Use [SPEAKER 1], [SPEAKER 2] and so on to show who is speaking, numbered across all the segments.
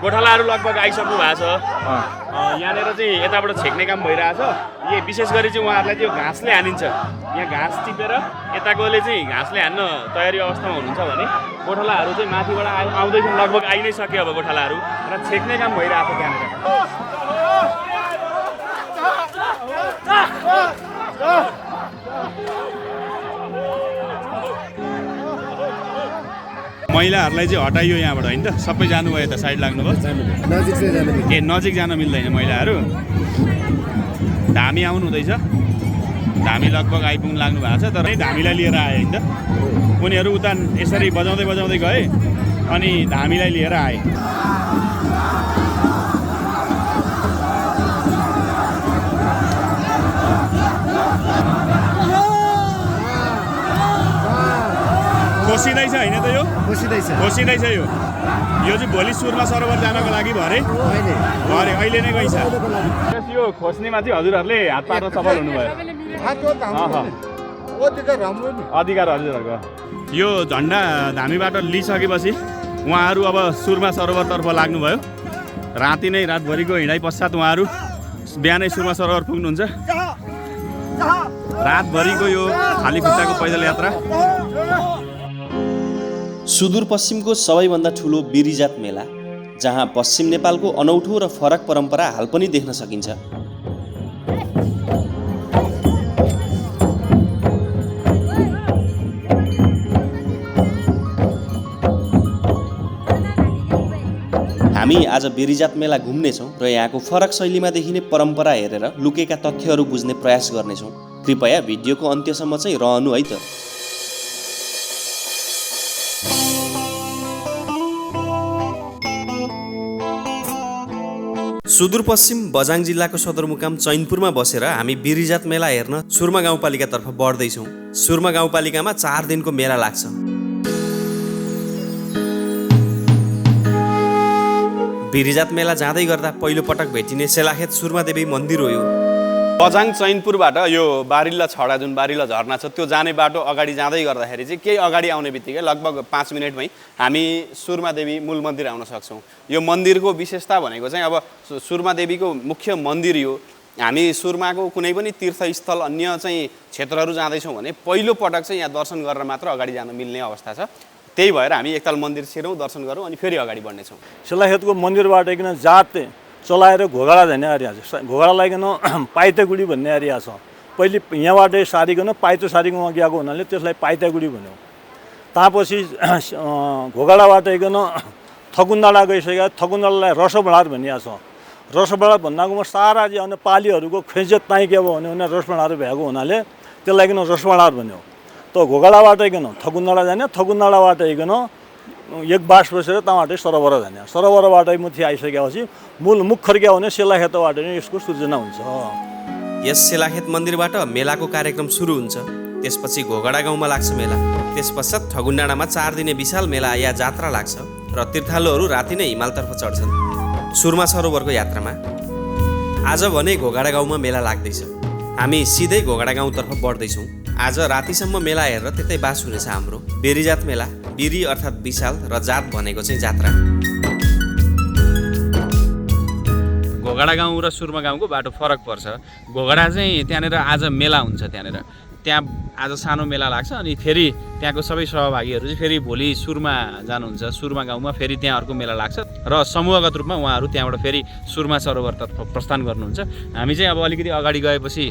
[SPEAKER 1] गोठालाहरू लगभग आइसक्नु भएको छ। यहाँनिर चाहिँ यताबाट छेक्ने काम भइरहेछ। यो विशेष गरी चाहिँ उहाँहरूलाई त्यो घाँसले हानिन्छ। यहाँ घाँस टिपेर यताकोले चाहिँ घाँसले हान्न तयारी अवस्थामा हुनुहुन्छ भने गोठालाहरू चाहिँ माथिबाट आउँदैछन्। लगभग आइ नै सक्यो अब गोठालाहरू र छेक्ने काम भइरहेछ त्यहाँनिर। महिलाहरूलाई चाहिँ हटाइयो यहाँबाट होइन त? सबै जानुभयो त, साइड लाग्नुभयो। नजिक जान मिल्दैन महिलाहरू। धामी आउनु हुँदैछ। धामी लगभग आइपुग्नु लाग्नु भएको छ, तर धामीलाई लिएर आए होइन त? उनीहरू उता यसरी बजाउँदै बजाउँदै गए अनि धामीलाई लिएर आए। खोसिँदैछ होइन त? यो खोसिँदैछ। यो चाहिँ भोलि सुरमा सरोवर जानको लागि भरे अहिले नै गइछ। यो खोस्नेमा चाहिँ हजुरहरूले हात पार्न सफल हुनुभयो। अधिकार हजुरहरूको। यो झन्डा धामीबाट लिइसकेपछि उहाँहरू अब सुरमा सरोवरतर्फ लाग्नुभयो। रातभरिको हिँडाइ पश्चात उहाँहरू बिहानै सुरमा सरोवर पुग्नुहुन्छ। रातभरिको यो खाली खुट्टाको पैदल यात्रा।
[SPEAKER 2] सुदूरपश्चिमको सबैभन्दा ठुलो बिरिजात मेला, जहाँ पश्चिम नेपालको अनौठो र फरक परम्परा हाल पनि देख्न सकिन्छ। हामी आज बिरिजात मेला घुम्नेछौँ र यहाँको फरक शैलीमा देखिने परम्परा हेरेर लुकेका तथ्यहरू बुझ्ने प्रयास गर्नेछौँ। कृपया भिडियोको अन्त्यसम्म चाहिँ रहनु है त। सुदूरपश्चिम बझाङ जिल्लाको सदरमुकाम चैनपुरमा बसेर हामी बिरिजात मेला हेर्न सुरमा गाउँपालिकातर्फ बढ्दैछौँ। सुरमा गाउँपालिकामा 4 दिनको मेला लाग्छ। बिरिजात मेला जाँदै गर्दा पहिलो पटक भेटिने सेलाखेत सुर्मादेवी मन्दिर हो यो।
[SPEAKER 1] बझाङ चैनपुरबाट यो बारिल्ला छडा जुन बारिल्ला झरना छ त्यो जाने बाटो अगाडि जाँदै गर्दाखेरि चाहिँ केही अगाडि आउने बित्तिकै लगभग 5 मिनटमै हामी सुर्मादेवी मूल मन्दिर आउन सक्छौँ। यो मन्दिरको विशेषता भनेको चाहिँ अब सुर्मादेवीको मुख्य मन्दिर यो। हामी सुर्माको कुनै पनि तीर्थस्थल अन्य चाहिँ क्षेत्रहरू जाँदैछौँ भने पहिलो पटक चाहिँ यहाँ दर्शन गरेर मात्र अगाडि जान मिल्ने अवस्था छ। त्यही भएर हामी एकताल मन्दिर छिरौँ, दर्शन गरौँ अनि फेरि अगाडि बढ्नेछौँ।
[SPEAKER 3] सेलाखेतको मन्दिरबाट किन जात चलाएर घोगाडा जाने एरिया छ। घोगाडा लागिकन पाइतेगुडी भन्ने एरिया छ। पहिले यहाँबाटै सारिकन पाइतो सारिकन गएको हुनाले त्यसलाई पाइतेगुडी भन्यो। त्यसपछि घोगाडाबाट आइकन थकुन्डाँडा गइसक्यो। थकुन्डाँडालाई रसभण्डार भनिएको छ। रसभण्डार भन्दाकोमा सारा अनि पालीहरूको खेजेत ताइके भन्यो भने रसभण्डार भएको हुनाले त्यसलाई किन रसभण्डार भन्यो। त घोगाडाबाट आइकन थकुन्डाँडा जाने। थकुन्डाँडाबाट आइकन एक बास बसेर त्यहाँबाटै सरोवर जाने। सरोवरबाट मुथि आइसकेपछि मूल मुख खर्क्या भने सेलाखेतबाट नै यसको सृजना हुन्छ।
[SPEAKER 2] यस सेलाखेत मन्दिरबाट मेलाको कार्यक्रम सुरु हुन्छ। त्यसपछि घोगडा गाउँमा लाग्छ मेला। त्यसपश्चात ठगुन्डाँडामा 4 दिने विशाल मेला या जात्रा लाग्छ र तीर्थालुहरू राति नै हिमालतर्फ चढ्छन् सुरमा सरोवरको यात्रामा। आज भने घोगडा गाउँमा मेला लाग्दैछ। हामी सिधै घोगडा गाउँतर्फ बढ्दैछौँ। आज रातिसम्म मेला हेरेर त्यतै बास हुनेछ हाम्रो। बिरिजात मेला, बिरी अर्थात् विशाल र जात भनेको चाहिँ जात्रा।
[SPEAKER 1] घोगडा गाउँ र सुरमा गाउँको बाटो फरक पर्छ। घोगडा चाहिँ त्यहाँनिर आज मेला हुन्छ। त्यहाँ आज सानो मेला लाग्छ अनि फेरि त्यहाँको सबै सहभागीहरू चाहिँ फेरि भोलि सुरमा जानुहुन्छ। सुरमा गाउँमा फेरि त्यहाँ अर्को मेला लाग्छ र समूहगत रूपमा उहाँहरू त्यहाँबाट फेरि सुरमा सरोवरतर्फ प्रस्थान गर्नुहुन्छ। हामी चाहिँ अब अलिकति अगाडि गएपछि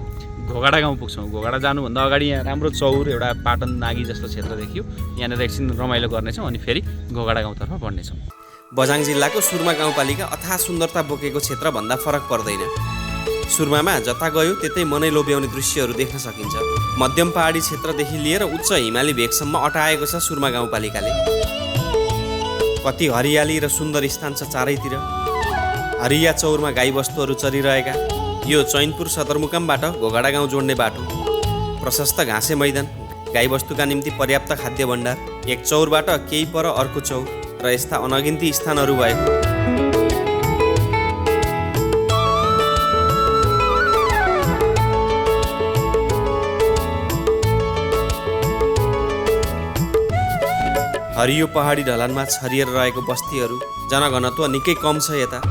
[SPEAKER 1] घोगडा गाउँ पुग्छौँ। घोगडा जानुभन्दा अगाडि यहाँ राम्रो चौर एउटा पाटन नागी जस्तो क्षेत्र देखियो। यहाँनिर एकछिन रमाइलो गर्नेछौँ अनि फेरि घोगडा गाउँतर्फ बढ्नेछौँ।
[SPEAKER 2] बझाङ जिल्लाको सुरमा गाउँपालिका अथाह सुन्दरता बोकेको क्षेत्रभन्दा फरक पर्दैन। सुरमामा जता गयो त्यतै मनै लोभ्याउने दृश्यहरू देख्न सकिन्छ। मध्यम पहाडी क्षेत्रदेखि लिएर उच्च हिमाली भेगसम्म अटाएको छ सुरमा गाउँपालिकाले। कति हरियाली र सुन्दर स्थान छ चारैतिर। हरिया चौरमा गाईबस्तुहरू चरिरहेका। यो चैनपुर सदरमुकामबाट घोगडा गाउँ जोड्ने बाटो। प्रशस्त घाँसे मैदान, गाईबस्तुका निम्ति पर्याप्त खाद्य भण्डार, एक चौरबाट केही पर अर्को चौर र यस्ता अनगिन्ती स्थानहरू भएको। हरियो पहाडी ढलानमा छरिएर रहेको बस्तीहरू, जनघनत्व निकै कम छ यता।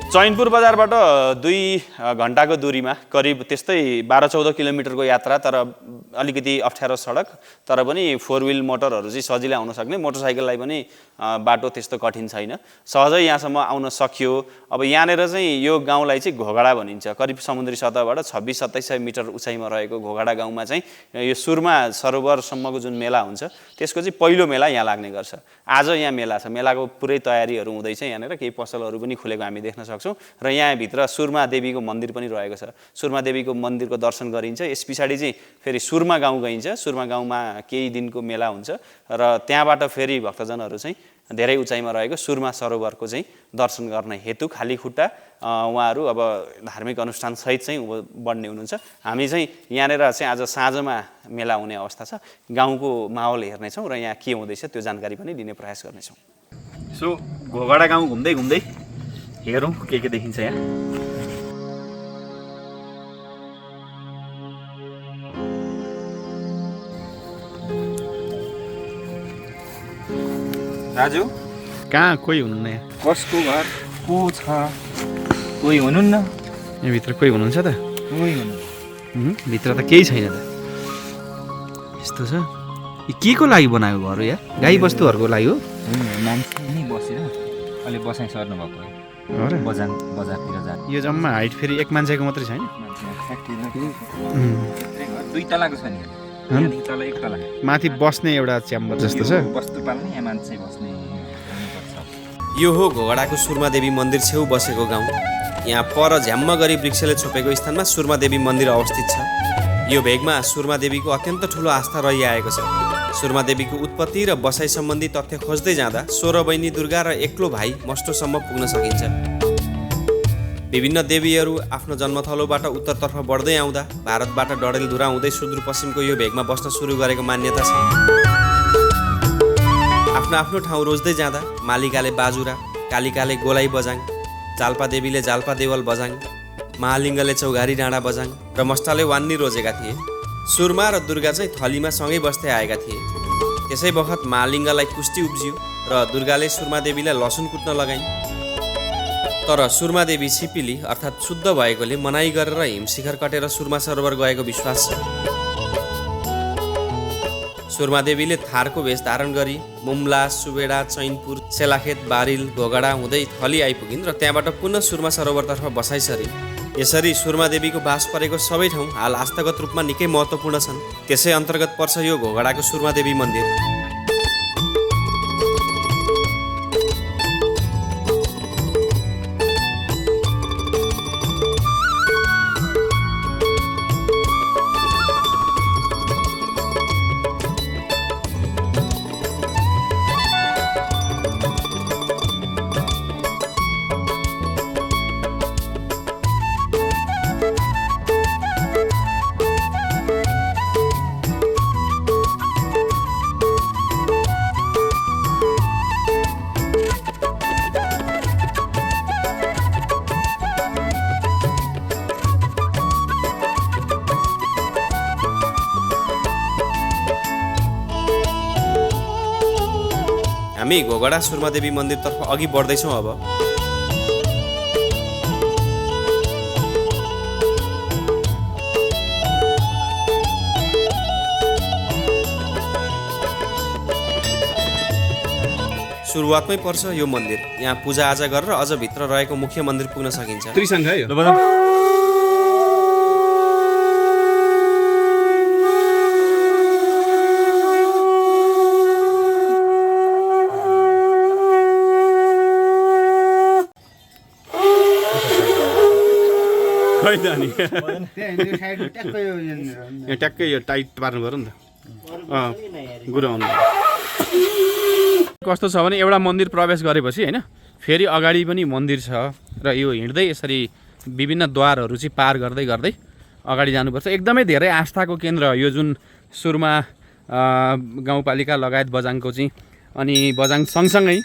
[SPEAKER 2] चैनपुर बजारबाट 2 घन्टाको दूरीमा करिब त्यस्तै 12-14 किलोमिटरको यात्रा, तर अलिकति अप्ठ्यारो सडक, तर पनि 4 व्हिल मोटरहरू चाहिँ सजिलै आउन सक्ने, मोटरसाइकललाई पनि बाटो त्यस्तो कठिन छैन, सहजै यहाँसम्म आउन सकियो। अब यहाँनिर चाहिँ यो गाउँलाई चाहिँ घोगडा भनिन्छ। करिब समुद्री सतहबाट 2600-2700 मिटर उचाइमा रहेको घोगडा गाउँमा चाहिँ यो सुरमा सरोवरसम्मको जुन मेला हुन्छ त्यसको चाहिँ पहिलो मेला यहाँ लाग्ने गर्छ। आज यहाँ मेला छ, मेलाको पुरै तयारीहरू हुँदैछ। यहाँनिर केही पसलहरू पनि खुलेको हामी देख्न सक्छौँ र यहाँभित्र सुरमा देवीको मन्दिर पनि रहेको छ। सुरमा देवीको मन्दिरको दर्शन गरिन्छ। यस पछाडि चाहिँ फेरि सुरमा गाउँ गइन्छ। सुरमा गाउँमा केही दिनको मेला हुन्छ र त्यहाँबाट फेरि भक्तजनहरू चाहिँ धेरै उचाइमा रहेको सुरमा सरोवरको चाहिँ दर्शन गर्ने हेतु खाली खुट्टा उहाँहरू अब धार्मिक अनुष्ठान सहित चाहिँ बढ्ने हुनुहुन्छ। हामी चाहिँ यहाँनिर चाहिँ आज साँझमा मेला हुने अवस्था छ। गाउँको माहौल हेर्नेछौँ र यहाँ के हुँदैछ त्यो जानकारी पनि लिने प्रयास गर्नेछौँ।
[SPEAKER 1] सो घोगडा गाउँ घुम्दै घुम्दै हेरौँ के देखिन्छ यहाँ।
[SPEAKER 4] दाजु
[SPEAKER 1] कहाँ कोही हुनुहुन्न यहाँ?
[SPEAKER 4] कसको घर को छ? कोही हुनुहुन्न?
[SPEAKER 1] यहाँभित्र कोही हुनुहुन्छ त?
[SPEAKER 4] कोही हुनु
[SPEAKER 1] भित्र त केही छैन त। यस्तो छ। यो के को लागि बनाएको घर हो यहाँ? गाई बस्तुहरूको लागि हो?
[SPEAKER 4] मान्छे नै बसेर अहिले बसाइ सर्नु भएको हो। बजारतिर जानु।
[SPEAKER 1] यो जम्मा हाइट फेरि एक मान्छेको मात्रै छैन?
[SPEAKER 4] दुई तलाको छ नि। तल एक तला।
[SPEAKER 1] माथि बस्ने एउटा च्याम्बर जस्तो छ।
[SPEAKER 4] वस्तु पाल्ने यहाँ मान्छे बस्ने।
[SPEAKER 2] यो हो घोगडाको सुरमादेवी मन्दिर छेउ बसेको गाउँ। यहाँ पर झ्याम्म गरी वृक्षले छोपेको स्थानमा सुरमादेवी मन्दिर अवस्थित छ। यो भेगमा सुरमादेवीको अत्यन्त ठुलो आस्था रहिआएको छ। सुरमादेवीको उत्पत्ति र बसाइ सम्बन्धी तथ्य खोज्दै जाँदा 16 बहिनी दुर्गा र एक्लो भाइ मस्टोसम्म पुग्न सकिन्छ। विभिन्न देवीहरू आफ्नो जन्मथलोबाट उत्तरतर्फ बढ्दै आउँदा भारतबाट डडेलधुरा हुँदै सुदूरपश्चिमको यो भेगमा बस्न सुरु गरेको मान्यता छ। आफ्नो आफ्नो ठाउँ रोज्दै जाँदा मालिकाले बाजुरा, कालिकाले गोलाइ बजाङ, जाल्पा देवीले जाल्पा देवल बजाङ, महालिङ्गले चौघारी डाँडा बजाङ र मस्टाले वान्नी रोजेका थिए। सुरमा र दुर्गा चाहिँ थलीमा सँगै बस्दै आएका थिए। त्यसै बखत महालिङ्गलाई कुस्ती उब्जियो र दुर्गाले सुरमादेवीलाई लसुन कुट्न लगाइन्। तर सुरमादेवी छिपिली अर्थात् शुद्ध भएकोले मनाइ गरेर हिमशिखर कटेर सुरमा सरोवर गएको विश्वास छ। सुरमादेवीले थारको भेष धारण गरी मुम्ला, सुबेडा, चैनपुर, सेलाखेत, बारिल, घोगडा हुँदै थली आइपुगिन् र त्यहाँबाट पुनः सुरमा सरोवरतर्फ बसाइ सरिन्। यसरी सुरमादेवीको बास परेको सबै ठाउँ हाल आस्थागत रूपमा निकै महत्त्वपूर्ण छन्। त्यसै अन्तर्गत पर्छ यो घोगडाको सुरमादेवी मन्दिर। हामी घोगडा सुरमादेवी मन्दिरतर्फ अघि बढ्दैछौँ। अब सुरुवातमै पर्छ यो मन्दिर। यहाँ पूजाआजा गरेर अझ भित्र रहेको मुख्य मन्दिर पुग्न सकिन्छ।
[SPEAKER 1] त्रिशङ्ख है यो? ट्याक्कै यो टाइट पार्नु पर्यो नि त। गुरु आउनु कस्तो छ भने एउटा मन्दिर प्रवेश गरेपछि होइन फेरि अगाडि पनि मन्दिर छ र यो हिँड्दै यसरी विभिन्न द्वारहरू चाहिँ पार गर्दै गर्दै अगाडि जानुपर्छ। एकदमै धेरै आस्थाको केन्द्र यो जुन सुरमा गाउँपालिका लगायत बझाङको चाहिँ अनि बझाङ सँगसँगै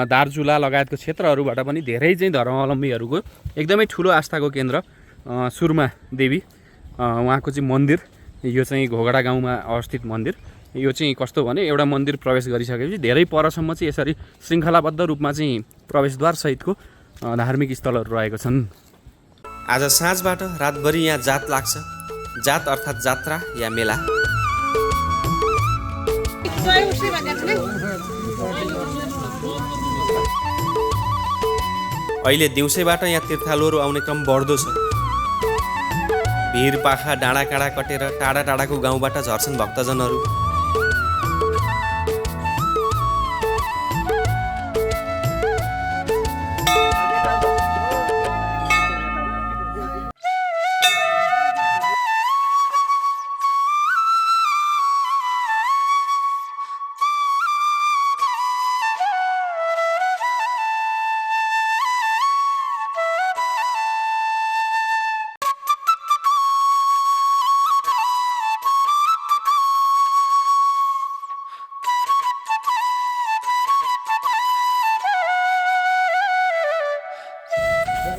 [SPEAKER 1] दार्चुला लगायतको क्षेत्रहरूबाट पनि धेरै चाहिँ धर्मावलम्बीहरूको एकदमै ठुलो आस्थाको केन्द्र सुरमा देवी उहाँको चाहिँ मन्दिर। यो चाहिँ घोगडा गाउँमा अवस्थित मन्दिर। यो चाहिँ कस्तो भने एउटा मन्दिर प्रवेश गरिसकेपछि धेरै परसम्म चाहिँ यसरी श्रृङ्खलाबद्ध रूपमा चाहिँ प्रवेशद्वार सहितको धार्मिक स्थलहरू रहेको छन्।
[SPEAKER 2] आज साँझबाट रातभरि यहाँ जात लाग्छ। जात अर्थात् जात्रा या मेला। अहिले दिउँसैबाट यहाँ तीर्थालुहरू आउने क्रम बढ्दो छ। भिर पाखा डाँडा काँडा कटेर टाढा टाढाको गाउँबाट झर्छन् भक्तजनहरू।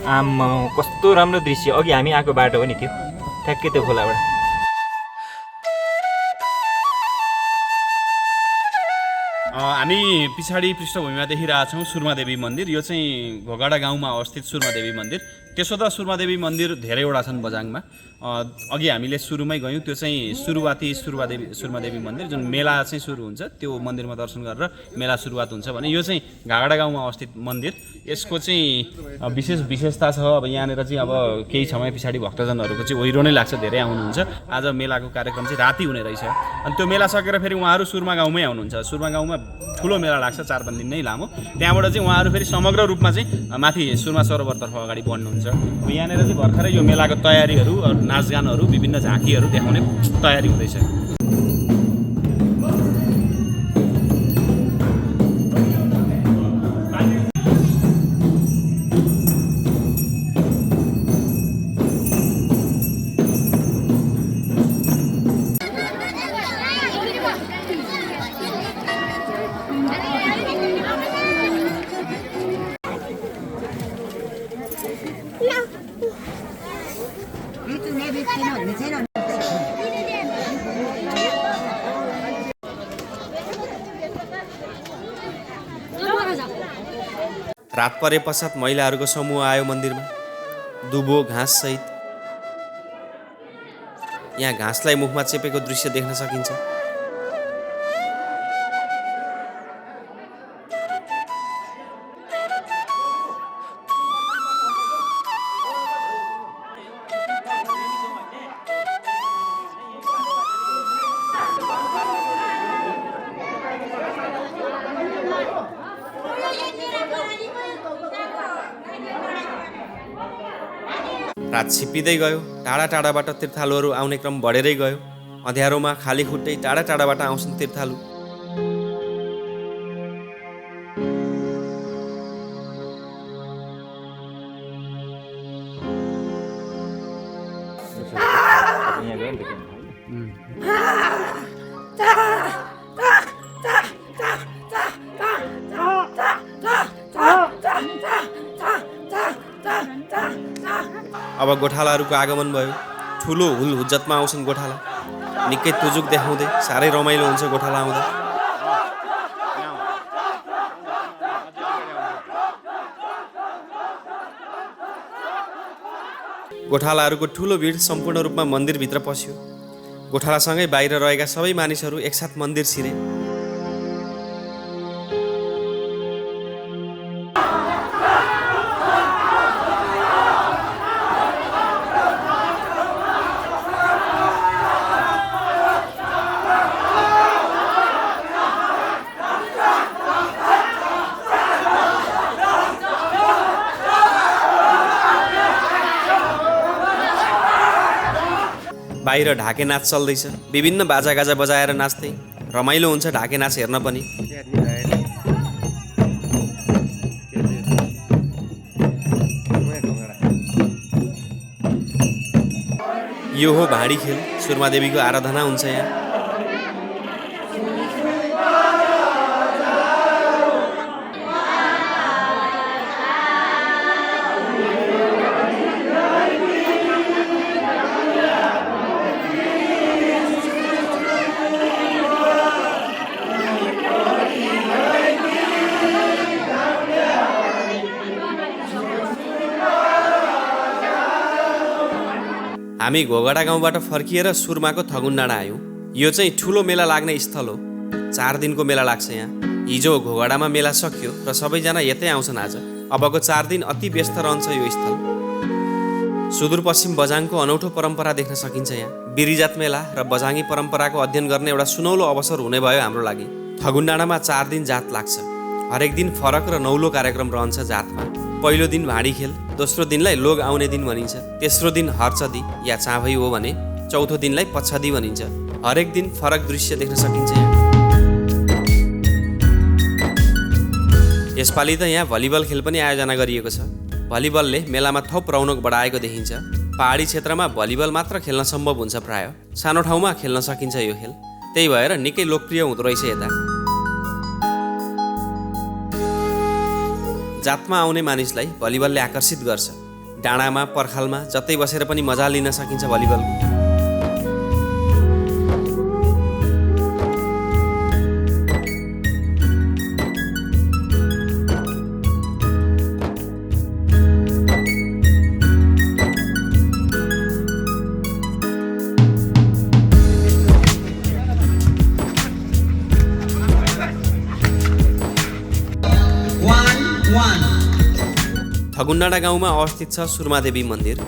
[SPEAKER 4] आम्मा कस्तो राम्रो दृश्य। अघि हामी आएको बाटो हो नि त्यो, ठ्याक्कै त्यो खोलाबाट।
[SPEAKER 1] हामी पछाडि पृष्ठभूमिमा देखिरहेछौँ सुर्मादेवी मन्दिर। यो चाहिँ घोगडा गाउँमा अवस्थित सुर्मादेवी मन्दिर। त्यसो त सुर्मादेवी मन्दिर धेरैवटा छन् बझाङमा। अघि हामीले सुरुमै गयौँ, त्यो चाहिँ सुरुवाती सुर्मादेवी मन्दिर जुन मेला चाहिँ सुरु हुन्छ त्यो मन्दिरमा दर्शन गरेर मेला सुरुवात हुन्छ भने यो चाहिँ घागडा गाउँमा अवस्थित मन्दिर। यसको चाहिँ विशेषता छ। अब यहाँनिर चाहिँ अब केही समय पछाडि भक्तजनहरूको चाहिँ ओहिरो नै लाग्छ, धेरै आउनुहुन्छ। आज मेलाको कार्यक्रम चाहिँ राति हुने रहेछ अनि त्यो मेला सकेर फेरि उहाँहरू सुरमा गाउँमै आउनुहुन्छ। सुरमा गाउँमा ठुलो मेला लाग्छ, 4-5 दिन नै लामो। त्यहाँबाट चाहिँ उहाँहरू फेरि समग्र रूपमा चाहिँ माथि सुरमा सरोवरतर्फ अगाडि बढ्नुहुन्छ। यहाँनिर चाहिँ भर्खरै यो मेलाको तयारीहरू, नाचगानहरू, विभिन्न झाँकीहरू देखाउने तयारी हुँदैछ।
[SPEAKER 2] रात परे पश्चात महिलाहरूको समूह आयो मन्दिरमा, दुबो घाँस सहित। यहाँ घाँसलाई मुखमा चेपेको दृश्य देख्न सकिन्छ। रात छिप्पिँदै गयो। टाढा टाढाबाट तीर्थालुहरू आउने क्रम बढेरै गयो। अँध्यारोमा खाली खुट्टै टाढा टाढाबाट आउँछन् तीर्थालु। अब गोठालाहरूको आगमन भयो। ठुलो हुल हुज्जतमा आउँछन् गोठाला। निकै तुजुक देखाउँदै साह्रै रमाइलो हुन्छ गोठाला आउँदा। गोठालाहरूको ठुलो भिड सम्पूर्ण रूपमा मन्दिरभित्र पस्यो। गोठालासँगै बाहिर रहेका सबै मानिसहरू एकसाथ मन्दिर छिरे। बाहिर ढाके नाच चल्दैछ। विभिन्न बाजागाजा बजाएर नाच्दै रमाइलो हुन्छ ढाके नाच हेर्न पनि। यो हो भाँडी खेल। सुरमा देवीको आराधना हुन्छ यहाँ। हामी घोगडा गाउँबाट फर्किएर सुर्माको थगुन डाँडा आयौँ। यो चाहिँ ठुलो मेला लाग्ने स्थल हो। 4 दिनको मेला लाग्छ यहाँ। हिजो घोगडामा मेला सकियो र सबैजना यतै आउँछन् आज। अबको 4 दिन अति व्यस्त रहन्छ यो स्थल। सुदूरपश्चिम बझाङको अनौठो परम्परा देख्न सकिन्छ यहाँ। बिरिजात मेला र बझाङी परम्पराको अध्ययन गर्ने एउटा सुनौलो अवसर हुने भयो हाम्रो लागि। थगुन डाँडामा 4 दिन जात लाग्छ। हरेक दिन फरक र नौलो कार्यक्रम रहन्छ जातमा। पहिलो दिन भाँडी खेल, दोस्रो दिनलाई लोग आउने दिन भनिन्छ, तेस्रो दिन हर्चदी या चाँभै हो भने, चौथो दिनलाई पछदी भनिन्छ। हरेक दिन फरक दृश्य देख्न सकिन्छ यहाँ। यसपालि त यहाँ भलिबल खेल पनि आयोजना गरिएको छ। भलिबलले मेलामा थप रौनक बढाएको देखिन्छ। पहाडी क्षेत्रमा भलिबल मात्र खेल्न सम्भव हुन्छ प्राय। सानो ठाउँमा खेल्न सकिन्छ यो खेल। त्यही भएर निकै लोकप्रिय हुँदो रहेछ यता। जातमा आउने मानिसलाई भलिबलले आकर्षित गर्छ। डाँडामा पर्खालमा जतै बसेर पनि मजा लिन सकिन्छ भलिबलको। थगुन डाँडा गाउँमा अवस्थित छ सुर्मादेवी मन्दिर।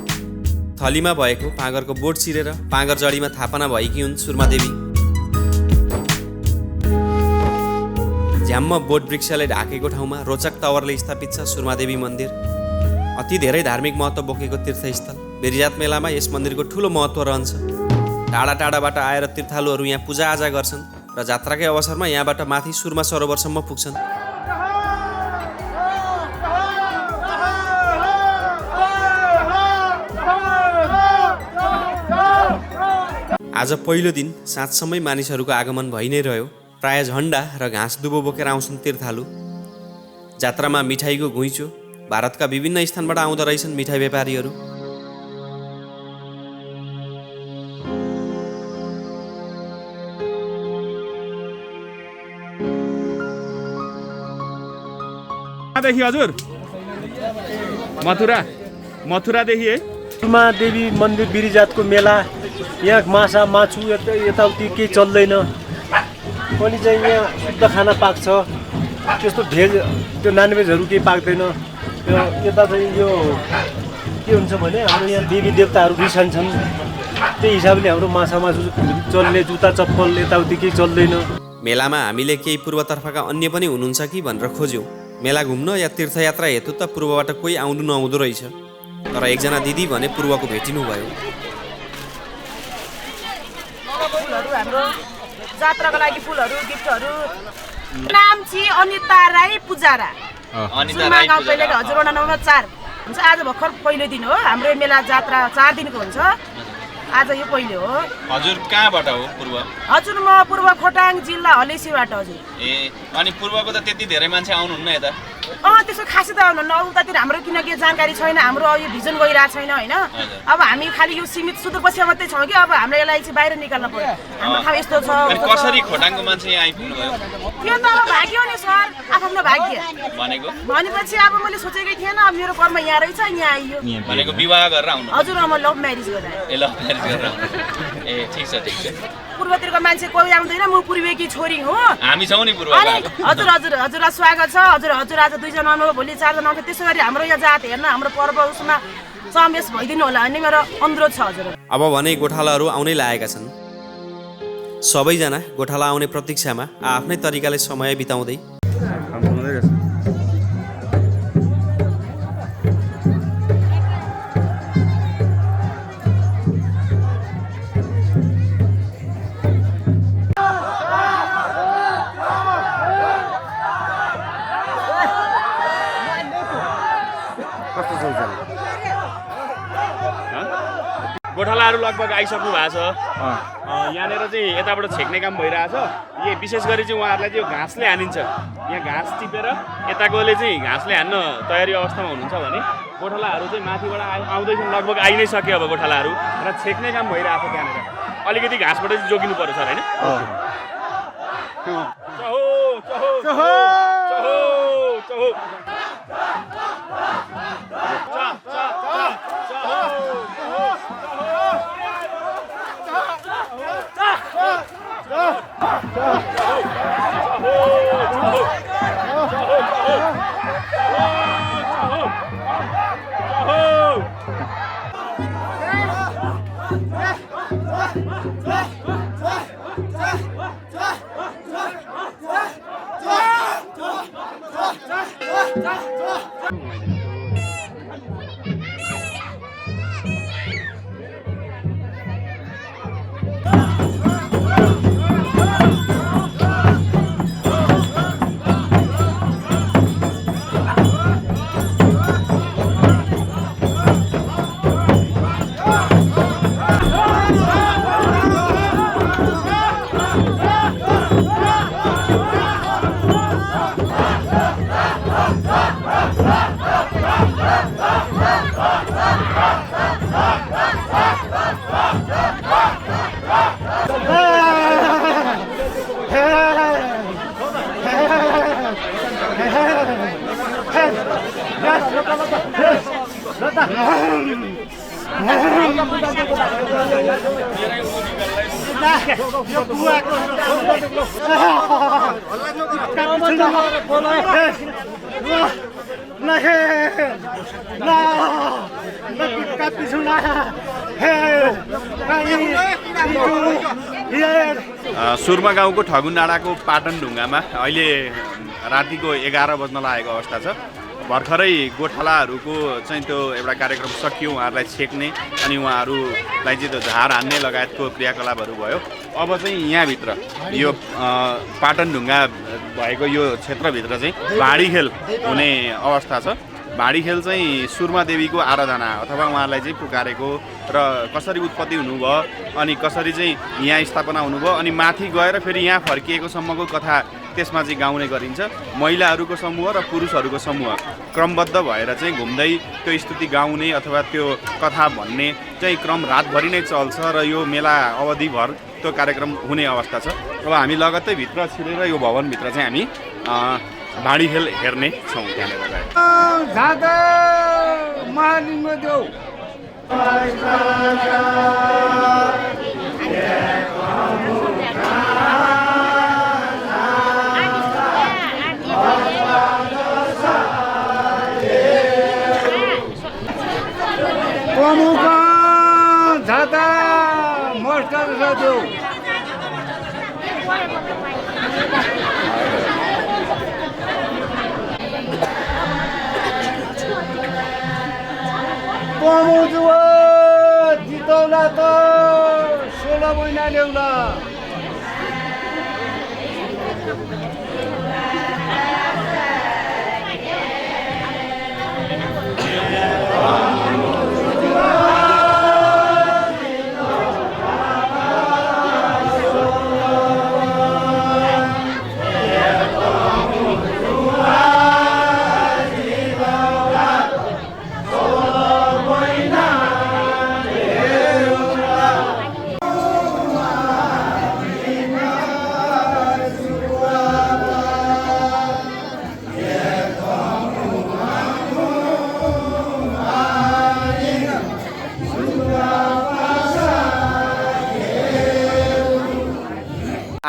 [SPEAKER 2] थलीमा भएको पाँगरको बोट चिरेर पाँगर जडीमा थापना भएकी हुन् सुर्मादेवी। झ्याम्म बोट वृक्षले ढाकेको ठाउँमा रोचक तवरले स्थापित छ सुर्मादेवी मन्दिर। अति धेरै धार्मिक महत्त्व बोकेको तीर्थस्थल। बिरिजात मेलामा यस मन्दिरको ठुलो महत्त्व रहन्छ। टाढा टाढाबाट आएर तीर्थालुहरू यहाँ पूजाआजा गर्छन् र जात्राकै अवसरमा यहाँबाट माथि सुर्मा सरोवरसम्म पुग्छन्। आज पहिलो दिन साँझसम्मै मानिसहरूको आगमन भइ नै रह्यो। प्राय झन्डा र घाँस दुबो बोकेर आउँछन् तीर्थालु। जात्रामा मिठाईको घुइँचो। भारतका विभिन्न स्थानबाट आउँदो रहेछन् मिठाई व्यापारीहरू।
[SPEAKER 1] हजुर मथुरादेखि है
[SPEAKER 5] सुर्मादेवी मन्दिर बिरिजातको मेला। यहाँ माछा मासु यताउति केही चल्दैन। पनि चाहिँ यहाँ शुद्ध खाना पाक्छ। त्यस्तो भेज त्यो ननभेजहरू केही पाक्दैन। यता चाहिँ यो के हुन्छ भने हाम्रो यहाँ देवी देवताहरू रिसान्छन्। त्यही हिसाबले हाम्रो माछा मासु चल्ने, जुत्ता चप्पल यताउति केही चल्दैन।
[SPEAKER 2] मेलामा हामीले केही पूर्वतर्फका अन्य पनि हुनुहुन्छ कि भनेर खोज्यौँ। मेला घुम्न या तीर्थयात्रा हेतु त पूर्वबाट कोही आउनु नआउँदो रहेछ। तर एकजना दिदी भने पूर्वको भेटिनु भयो।
[SPEAKER 6] हाम्रो जात्राको लागि फुलहरू गिफ्टहरू। नाम चाहिँ अनिता राई पुजारा। सुर्मा गाउँ पहिलेको हजुरवटा नम्बर 4 हुन्छ। आज भर्खर पहिलो दिन हो हाम्रो मेला जात्रा। 4 दिनको हुन्छ। आज यो पहिलो हो।
[SPEAKER 1] हजुर कहाँबाट हो पूर्व?
[SPEAKER 6] हजुर म पूर्व खोटाङ जिल्ला हलेसीबाट हजुर।
[SPEAKER 1] ए अनि पूर्वको त त्यति धेरै मान्छे आउनुहुन्न यता?
[SPEAKER 6] त्यसो खासै त आउनुहुन्न। उतातिर हाम्रो किनकि जानकारी छैन। हाम्रो यो भिजन गइरहेको छैन होइन। अब हामी खालि यो सीमित सुदूरपश्चिम मात्रै छौँ कि अब हाम्रो यसलाई चाहिँ बाहिर निकाल्न पर्यो। हाम्रो ठाउँ यस्तो छ।
[SPEAKER 1] कसरी खोटाङको मान्छे यहाँ आइपुग्नु भयो?
[SPEAKER 6] त्यो त अब भाग्य हो नि सर, आफ्नो भाग्य भनेपछि। अब मैले सोचेकै थिएन। अब मेरो कर्म यहाँ रहेछ, यहाँ आइयो।
[SPEAKER 1] भनेको विवाह गरेर आउनु?
[SPEAKER 6] हजुर म लभ म्यारेज गरेँ।
[SPEAKER 1] ए लभ म्यारेज गरेर आउनु। ए ठिक छ ठिक छ।
[SPEAKER 6] पूर्वतिरको मान्छे कोही आउँदैन। म पूर्वेकी छोरी हो।
[SPEAKER 1] हामी छौँ नि पूर्व।
[SPEAKER 6] हजुर हजुर हजुरलाई स्वागत छ। हजुर हजुर आज 2 जना आउनु, भोलि 4 जना आउँछ। त्यसो गरी हाम्रो यहाँ जात हेर्न हाम्रो पर्व उसमा समावेश भइदिनु होला भन्ने मेरो अनुरोध छ हजुर।
[SPEAKER 2] अब भने गोठालाहरू आउनै लागेका छन्। सबैजना गोठाला आउने प्रतीक्षामा आफ्नै तरिकाले समय बिताउँदै
[SPEAKER 1] गोठालाहरू लगभग आइसक्नु भएको छ यहाँनिर चाहिँ यताबाट छेक्ने काम भइरहेछ यो विशेष गरी चाहिँ उहाँहरूलाई चाहिँ घाँसले हानिन्छ यहाँ घाँस टिपेर यताकोले चाहिँ घाँसले हान्न तयारी अवस्थामा हुनुहुन्छ भने गोठालाहरू चाहिँ माथिबाट आउँदैछन् लगभग आइ नै सक्यो अब गोठालाहरू र छेक्ने काम भइरहेछ त्यहाँनिर अलिकति घाँसबाट चाहिँ जोगिनु पर्यो सर होइन सुरमा गाउँको ठगुन डाँडाको पाटन ढुङ्गामा अहिले रातिको 11 बज्न लागेको अवस्था छ भर्खरै गोठालाहरूको चाहिँ त्यो एउटा कार्यक्रम सकियो उहाँहरूलाई छेक्ने अनि उहाँहरूलाई चाहिँ त्यो झार हान्ने लगायतको क्रियाकलापहरू भयो अब चाहिँ यहाँभित्र यो पाटन ढुङ्गा भएको यो क्षेत्रभित्र चाहिँ भाँडी खेल हुने अवस्था छ भाँडी खेल चाहिँ सुरमा देवीको आराधना अथवा उहाँलाई चाहिँ पुकारेको र कसरी उत्पत्ति हुनुभयो अनि कसरी चाहिँ यहाँ स्थापना हुनुभयो अनि माथि गएर फेरि यहाँ फर्किएको सम्मको कथा त्यसमा चाहिँ गाउने गरिन्छ महिलाहरूको समूह र पुरुषहरूको समूह क्रमबद्ध भएर चाहिँ घुम्दै त्यो स्तुति गाउने अथवा त्यो कथा भन्ने चाहिँ क्रम रातभरि नै चल्छ र यो मेला अवधिभर त्यो कार्यक्रम हुने अवस्था छ अब हामी लगत्तै भित्र छिरेर यो भवनभित्र चाहिँ हामी भाँडी खेल हेर्ने छौँ त्यहाँनिर
[SPEAKER 5] जितौला त 16 महिना ल्याउला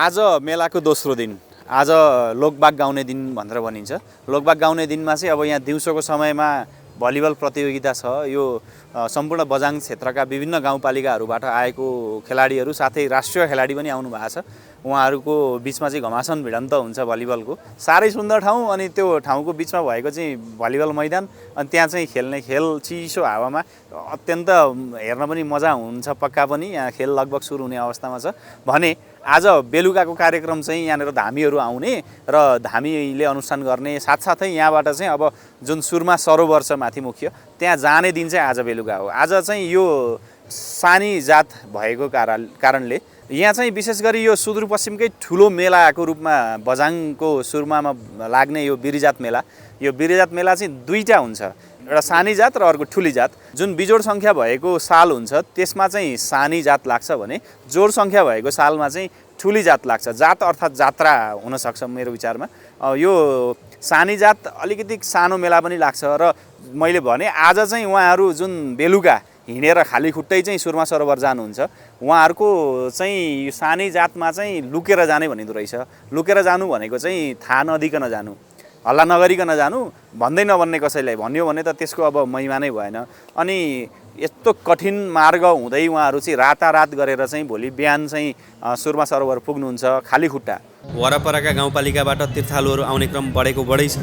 [SPEAKER 2] आज मेलाको दोस्रो दिन आज लोकबाग गाउने दिन भनेर भनिन्छ लोकबाग गाउने दिनमा चाहिँ अब यहाँ दिउँसोको समयमा भलिबल प्रतियोगिता छ यो सम्पूर्ण बझाङ क्षेत्रका विभिन्न गाउँपालिकाहरूबाट आएको खेलाडीहरू साथै राष्ट्रिय खेलाडी पनि आउनु भएको छ उहाँहरूको बिचमा चाहिँ घमासान भिडन्त हुन्छ भलिबलको साह्रै सुन्दर ठाउँ अनि त्यो ठाउँको बिचमा भएको चाहिँ भलिबल मैदान अनि त्यहाँ चाहिँ खेल्ने खेल चिसो हावामा अत्यन्त हेर्न पनि मजा हुन्छ पक्का पनि यहाँ खेल लगभग सुरु हुने अवस्थामा छ भने आज बेलुकाको कार्यक्रम चाहिँ यहाँनिर धामीहरू आउने र धामीले अनुष्ठान गर्ने साथसाथै यहाँबाट चाहिँ अब जुन सुरमा सरोवर छ माथि मुख्य त्यहाँ जाने दिन चाहिँ आज बेलुका हो आज चाहिँ यो
[SPEAKER 1] सानी जात भएको कारणले यहाँ चाहिँ विशेष गरी यो सुदूरपश्चिमकै ठुलो मेलाको रूपमा बझाङको सुरुमामा लाग्ने यो बिरिजात मेला चाहिँ दुईटा हुन्छ, एउटा सानी जात र अर्को ठुली जात। जुन बिजोड सङ्ख्या भएको साल हुन्छ त्यसमा चाहिँ सानी जात लाग्छ भने जोड सङ्ख्या भएको सालमा चाहिँ ठुली जात लाग्छ। जात अर्थात् जात्रा हुनसक्छ मेरो विचारमा। यो सानी जात अलिकति सानो मेला पनि लाग्छ र मैले भने आज चाहिँ उहाँहरू जुन बेलुका हिँडेर खाली खुट्टै चाहिँ सुरमा सरोवर जानुहुन्छ उहाँहरूको चाहिँ यो सानी जातमा चाहिँ लुकेर जाने भनिँदो रहेछ। लुकेर जानु भनेको चाहिँ थाहा नदिकन जानु, हल्ला नगरिकन जानु, भन्दै नभन्ने कसैलाई भन्यो भने त त्यसको अब महिमा नै भएन। अनि यस्तो कठिन मार्ग हुँदै उहाँहरू चाहिँ रातारात गरेर चाहिँ भोलि बिहान चाहिँ सुरमा सरोवर पुग्नुहुन्छ खाली खुट्टा।
[SPEAKER 2] वरपरका गाउँपालिकाबाट तीर्थालुहरू आउने क्रम बढै छ।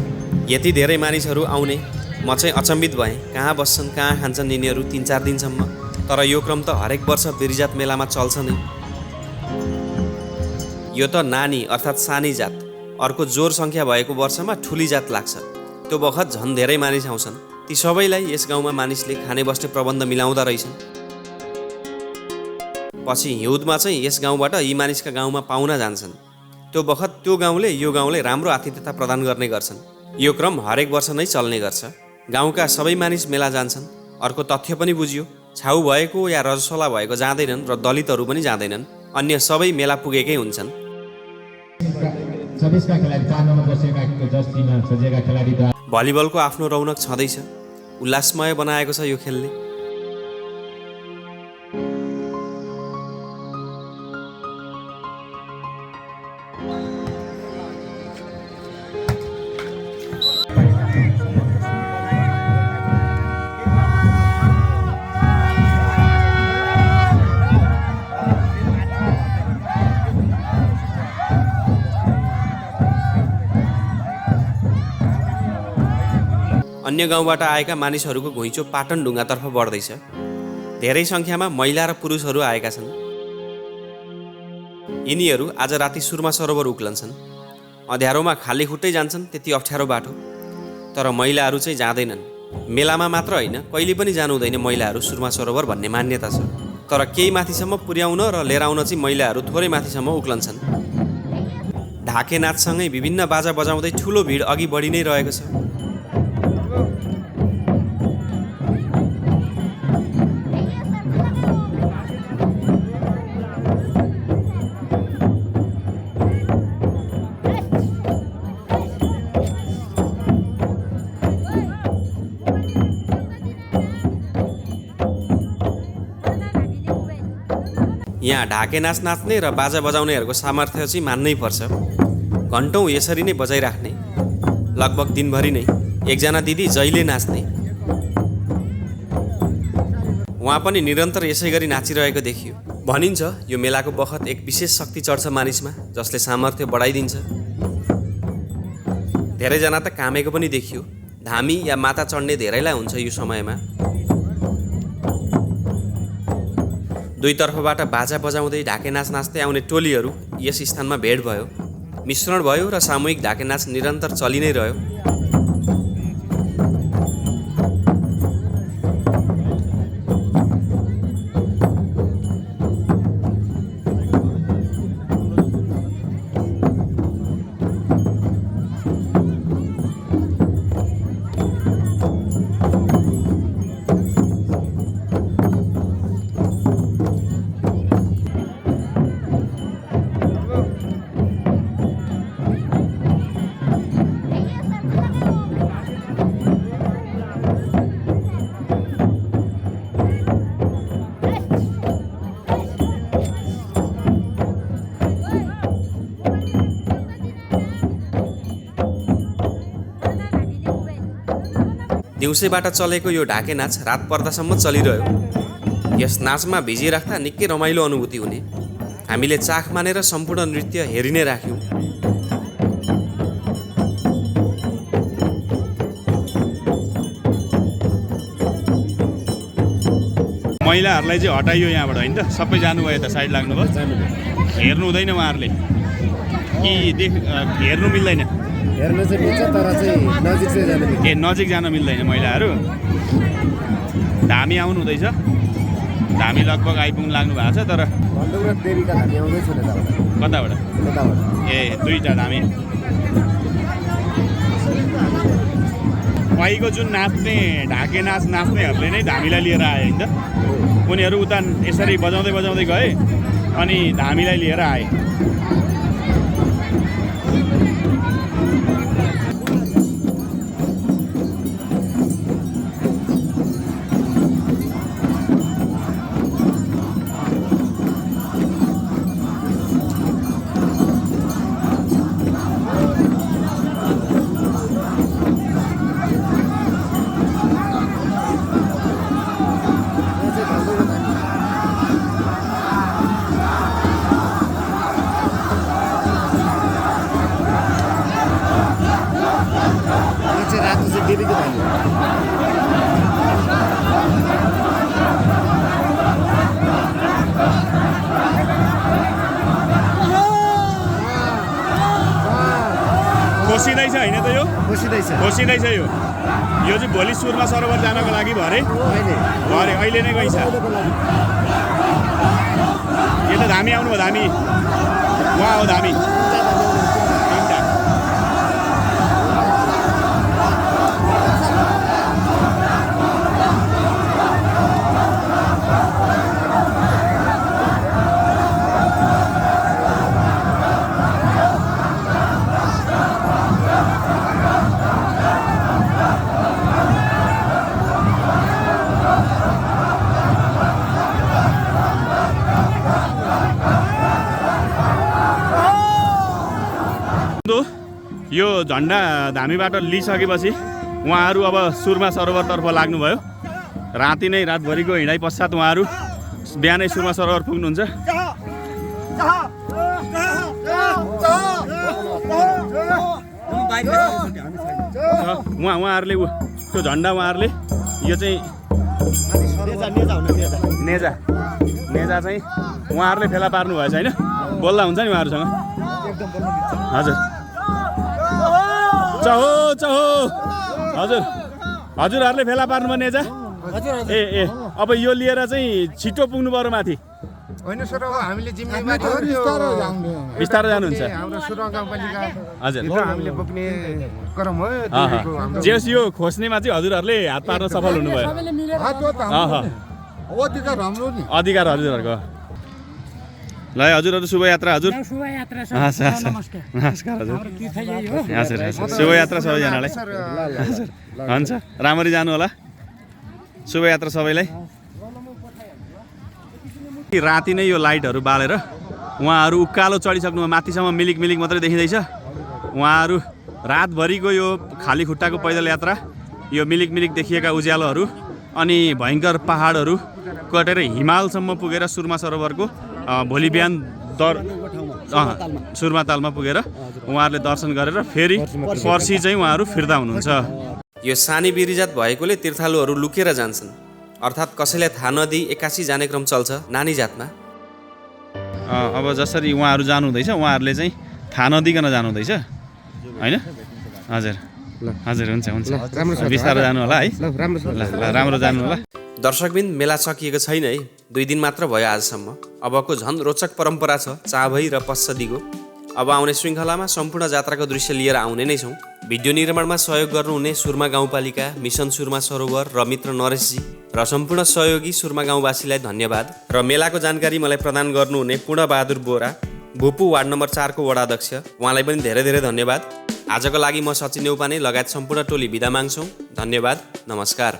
[SPEAKER 2] यति धेरै मानिसहरू आउने म चाहिँ अचम्बित भएँ। कहाँ बस्छन्, कहाँ खान्छन् यिनीहरू 3-4 दिनसम्म। तर यो क्रम त हरेक वर्ष बिरिजात मेलामा चल्छ नै। यो त नानी अर्थात् सानी जात, अर्को जोर सङ्ख्या भएको वर्षमा ठुली जात लाग्छ। त्यो बखत झन् धेरै मानिस आउँछन्। ती सबैलाई यस गाउँमा मानिसले खाने बस्ने प्रबन्ध मिलाउँदा रहेछन्। पछि हिउँदमा चाहिँ यस गाउँबाट यी मानिसका गाउँमा पाहुना जान्छन्। त्यो बखत त्यो गाउँले यो गाउँले राम्रो आतिथ्यता प्रदान गर्ने गर्छन्। यो क्रम हरेक वर्ष नै चल्ने गर्छ। गाउँका सबै मानिस मेला जान्छन्। अर्को तथ्य पनि बुझियो, छाउ भएको या रजस्वला भएको जाँदैनन् र दलितहरू पनि जाँदैनन्। अन्य सबै मेला पुगेकै हुन्छन्। भलिबलको आफ्नो रौनक छँदैछ। उल्लासमय बनाएको छ यो खेलले। अन्य गाउँबाट आएका मानिसहरूको घुइँचो पाटनढुङ्गातर्फ बढ्दैछ। धेरै सङ्ख्यामा महिला र पुरुषहरू आएका छन्। यिनीहरू आज राति सुरमा सरोवर उक्लन्छन्। अँध्यारोमा खाली खुट्टै जान्छन्, त्यति अप्ठ्यारो बाटो। तर महिलाहरू चाहिँ जाँदैनन्। मेलामा मात्र होइन, कहिले पनि जानु हुँदैन महिलाहरू सुरमा सरोवर भन्ने मान्यता छ। तर केही माथिसम्म पुर्याउन र लिएर आउन चाहिँ महिलाहरू थोरै माथिसम्म उक्लन्छन्। ढाके नाचसँगै विभिन्न बाजा बजाउँदै ठुलो भिड अघि बढी नै रहेको छ। यहाँ ढाके नाच नाच्ने र बाजा बजाउनेहरूको सामर्थ्य चाहिँ मान्नै पर्छ। घन्टौँ यसरी नै बजाइराख्ने, लगभग दिनभरि नै। एकजना दिदी जहिले नाच्ने, उहाँ पनि निरन्तर यसै गरी नाचिरहेको देखियो। भनिन्छ यो मेलाको बखत एक विशेष शक्ति चढ्छ मानिसमा, जसले सामर्थ्य बढाइदिन्छ। धेरैजना त कामेको पनि देखियो। धामी या माता चढ्ने धेरैलाई हुन्छ यो समयमा। दुईतर्फबाट बाजा बजाउँदै ढाके नाच नाच्दै आउने टोलीहरू यस स्थानमा भेट भयो, मिश्रण भयो र सामूहिक ढाके नाच निरन्तर चलि नै रह्यो। दिउँसैबाट चलेको यो ढाके नाच रात पर्दासम्म चलिरह्यो। यस नाचमा भिजिराख्दा निकै रमाइलो अनुभूति हुने। हामीले चाख मानेर सम्पूर्ण नृत्य हेरि नै राख्यौँ।
[SPEAKER 7] महिलाहरूलाई चाहिँ हटाइयो यहाँबाट, होइन त? सबै जानुभयो त, साइड लाग्नुभयो। हेर्नु हुँदैन उहाँहरूले कि हेर्नु मिल्दैन?
[SPEAKER 5] हेर्न चाहिँ मिल्छ, तर चाहिँ नजिक चाहिँ जानु मिल्दैन।
[SPEAKER 7] नजिक जान मिल्दैन महिलाहरू। धामी आउनु हुँदैछ। धामी लगभग आइपुग्नु लाग्नु भएको छ तर कताबाट ए 2टा धामी पहिको जुन नाच्ने ढाके नाच नाच्नेहरूले नै धामीलाई लिएर आए होइन त उनीहरू उता यसरी बजाउँदै बजाउँदै गए अनि धामीलाई लिएर आए खोसिँदैछ होइन त यो खोसिँदैछ यो चाहिँ भोलि सुरमा सरोवर जानको लागि भरे अहिले नै गइन्छ यो त धामी आउनु भयो धामी उहाँ हो धामी यो झन्डा धामीबाट लिइसकेपछि उहाँहरू अब सुरमा सरोवरतर्फ लाग्नुभयो राति नै रातभरिको हिँडाइ पश्चात उहाँहरू बिहानै सुरमा सरोवर पुग्नुहुन्छ उहाँहरूले त्यो झन्डा उहाँहरूले यो चाहिँ नेजा चाहिँ उहाँहरूले फेला पार्नु भएछ होइन बोल्दा हुन्छ नि उहाँहरूसँग हजुर चहो चहो हजुर हजुरहरूले फेला पार्नु पर्ने जा ए अब यो लिएर चाहिँ छिटो पुग्नु पर्यो माथि
[SPEAKER 8] होइन सर अब हामीले जिम्मेवारी
[SPEAKER 7] बिस्तारो जानुहुन्छ
[SPEAKER 8] हाम्रो सुरमा गाउँपालिका
[SPEAKER 7] हजुर
[SPEAKER 8] हामीले बोक्ने क्रम हो
[SPEAKER 7] जेस यो खोज्नेमा चाहिँ हजुरहरूले हात पार्न सफल हुनुभयो अधिकार हजुरहरूको ल हजुरहरू शुभयात्रा हजुर नमस्कार हजुर शुभयात्रा सबैजनालाई हुन्छ राम्ररी जानु होला शुभयात्रा सबैलाई राति नै यो लाइटहरू बालेर उहाँहरू उकालो चढिसक्नु माथिसम्म मिलिक मिलिक मात्रै देखिँदैछ उहाँहरू रातभरिको यो खाली खुट्टाको पैदल यात्रा यो मिलिक मिलिक देखिएका उज्यालोहरू अनि भयङ्कर पहाडहरू कटेर हिमालसम्म पुगेर सुरमा सरोवरको भोलि बिहान सुरमा तालमा पुगेर उहाँहरूले दर्शन गरेर फेरि पर्सि चाहिँ उहाँहरू फिर्ता हुनुहुन्छ
[SPEAKER 2] यो सानी बिरिजात भएकोले तीर्थालुहरू लुकेर जान्छन् अर्थात् कसैलाई थाहा नदिई एक्कासी जाने क्रम चल्छ नानी जातमा
[SPEAKER 7] अब जसरी उहाँहरू जानुहुँदैछ उहाँहरूले चाहिँ थाहा नदिकन जानुहुँदैछ होइन हजुर हजुर हुन्छ हुन्छ बिस्तारो जानु होला है ल राम्रो जानु होला
[SPEAKER 2] दर्शकबिन मेला सकिएको छैन है 2 दिन मात्र भयो आजसम्म अबको झन् रोचक परम्परा छ चाभई र पश्चदीको अब आउने श्रृङ्खलामा सम्पूर्ण जात्राको दृश्य लिएर आउने नै छौँ भिडियो निर्माणमा सहयोग गर्नुहुने सुरमा गाउँपालिका मिसन सुरमा सरोवर र मित्र नरेशजी र सम्पूर्ण सहयोगी सुरमा गाउँवासीलाई धन्यवाद र मेलाको जानकारी मलाई प्रदान गर्नुहुने पूर्णबहादुर बोरा भुपु वार्ड नम्बर 4 को वडाध्यक्ष उहाँलाई पनि धेरै धेरै धन्यवाद आजको लागि म सचिन नेउपाने लगायत सम्पूर्ण टोली बिदा माग्छौँ धन्यवाद नमस्कार